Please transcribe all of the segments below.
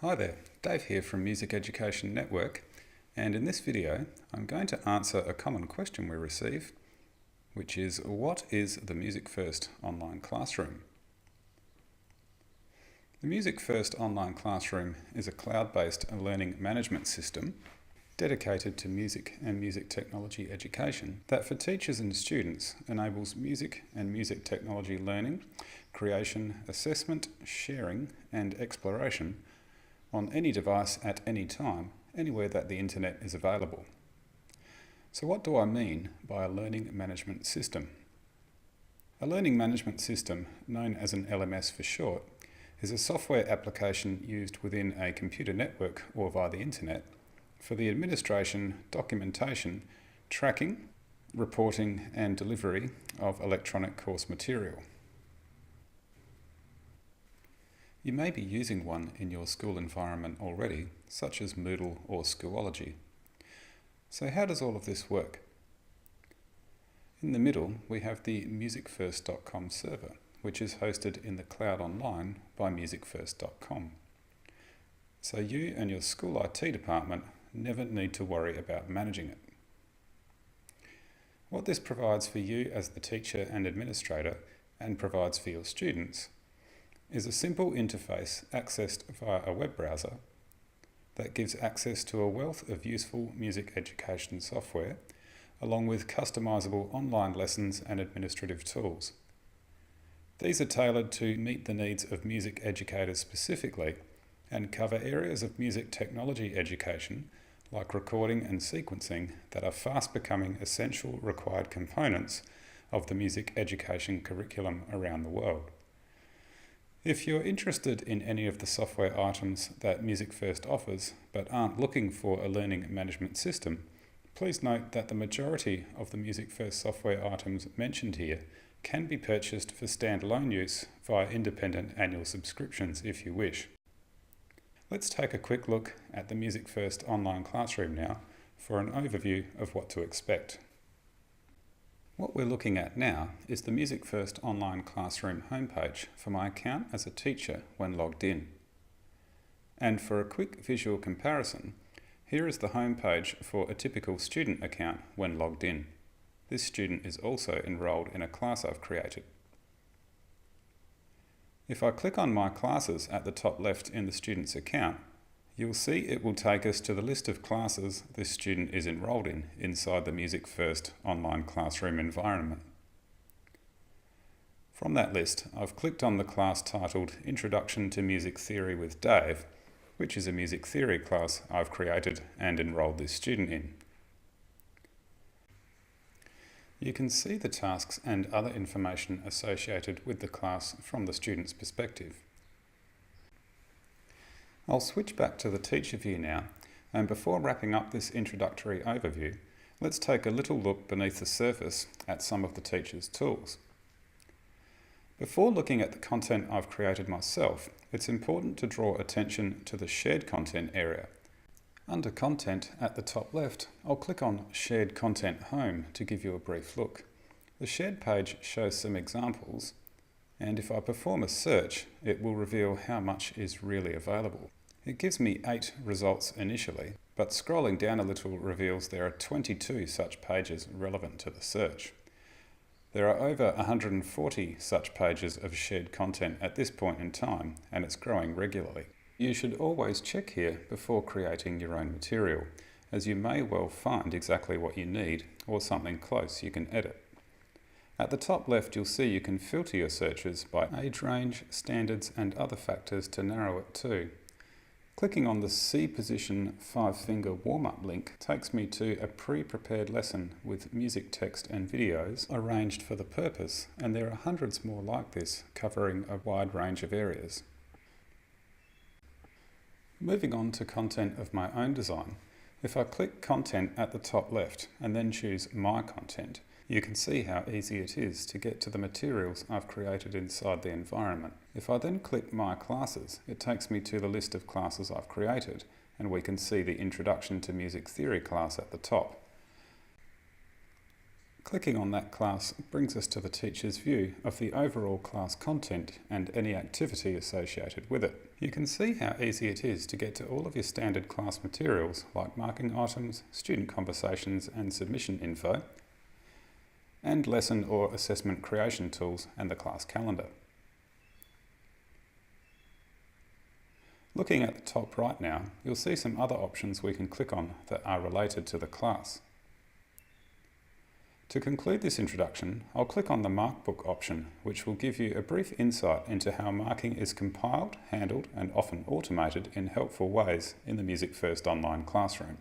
Hi there, Dave here from Music Education Network, and in this video I'm going to answer a common question we receive, which is, what is the Music First online classroom? The Music First online classroom is a cloud-based learning management system dedicated to music and music technology education that for teachers and students enables music and music technology learning, creation, assessment, sharing and exploration on any device at any time, anywhere that the internet is available. So what do I mean by a learning management system? A learning management system, known as an LMS for short, is a software application used within a computer network or via the internet for the administration, documentation, tracking, reporting and delivery of electronic course material. You may be using one in your school environment already, such as Moodle or Schoology. So how does all of this work? In the middle, we have the musicfirst.com server, which is hosted in the cloud online by musicfirst.com. So you and your school IT department never need to worry about managing it. What this provides for you as the teacher and administrator, and provides for your students, is a simple interface accessed via a web browser that gives access to a wealth of useful music education software, along with customizable online lessons and administrative tools. These are tailored to meet the needs of music educators specifically and cover areas of music technology education like recording and sequencing that are fast becoming essential required components of the music education curriculum around the world. If you're interested in any of the software items that Music First offers but aren't looking for a learning management system, please note that the majority of the Music First software items mentioned here can be purchased for standalone use via independent annual subscriptions if you wish. Let's take a quick look at the Music First online classroom now for an overview of what to expect. What we're looking at now is the Music First online classroom homepage for my account as a teacher when logged in. And for a quick visual comparison, here is the homepage for a typical student account when logged in. This student is also enrolled in a class I've created. If I click on My Classes at the top left in the student's account, you'll see it will take us to the list of classes this student is enrolled in inside the Music First online classroom environment. From that list, I've clicked on the class titled Introduction to Music Theory with Dave, which is a music theory class I've created and enrolled this student in. You can see the tasks and other information associated with the class from the student's perspective. I'll switch back to the teacher view now, and before wrapping up this introductory overview, let's take a little look beneath the surface at some of the teacher's tools. Before looking at the content I've created myself, it's important to draw attention to the shared content area. Under Content at the top left, I'll click on Shared Content Home to give you a brief look. The shared page shows some examples, and if I perform a search, it will reveal how much is really available. It gives me 8 results initially, but scrolling down a little reveals there are 22 such pages relevant to the search. There are over 140 such pages of shared content at this point in time, and it's growing regularly. You should always check here before creating your own material, as you may well find exactly what you need or something close you can edit. At the top left, you'll see you can filter your searches by age range, standards and other factors to narrow it too. Clicking on the C position 5-finger warm-up link takes me to a pre-prepared lesson with music, text and videos arranged for the purpose, and there are hundreds more like this covering a wide range of areas. Moving on to content of my own design, if I click Content at the top left and then choose My Content, you can see how easy it is to get to the materials I've created inside the environment. If I then click My Classes, it takes me to the list of classes I've created, and we can see the Introduction to Music Theory class at the top. Clicking on that class brings us to the teacher's view of the overall class content and any activity associated with it. You can see how easy it is to get to all of your standard class materials like marking items, student conversations and submission info, and lesson or assessment creation tools and the class calendar. Looking at the top right now, you'll see some other options we can click on that are related to the class. To conclude this introduction, I'll click on the Markbook option, which will give you a brief insight into how marking is compiled, handled, and often automated in helpful ways in the Music First online classroom.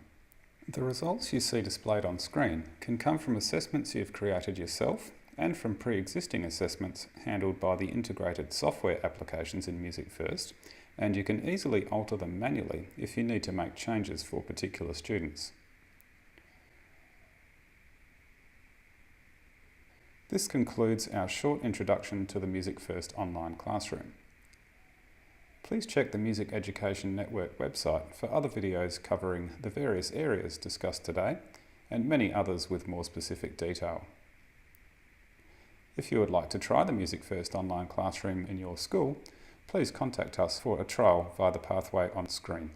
The results you see displayed on screen can come from assessments you've created yourself and from pre-existing assessments handled by the integrated software applications in Music First, and you can easily alter them manually if you need to make changes for particular students. This concludes our short introduction to the Music First online classroom. Please check the Music Education Network website for other videos covering the various areas discussed today and many others with more specific detail. If you would like to try the Music First online classroom in your school, please contact us for a trial via the pathway on screen.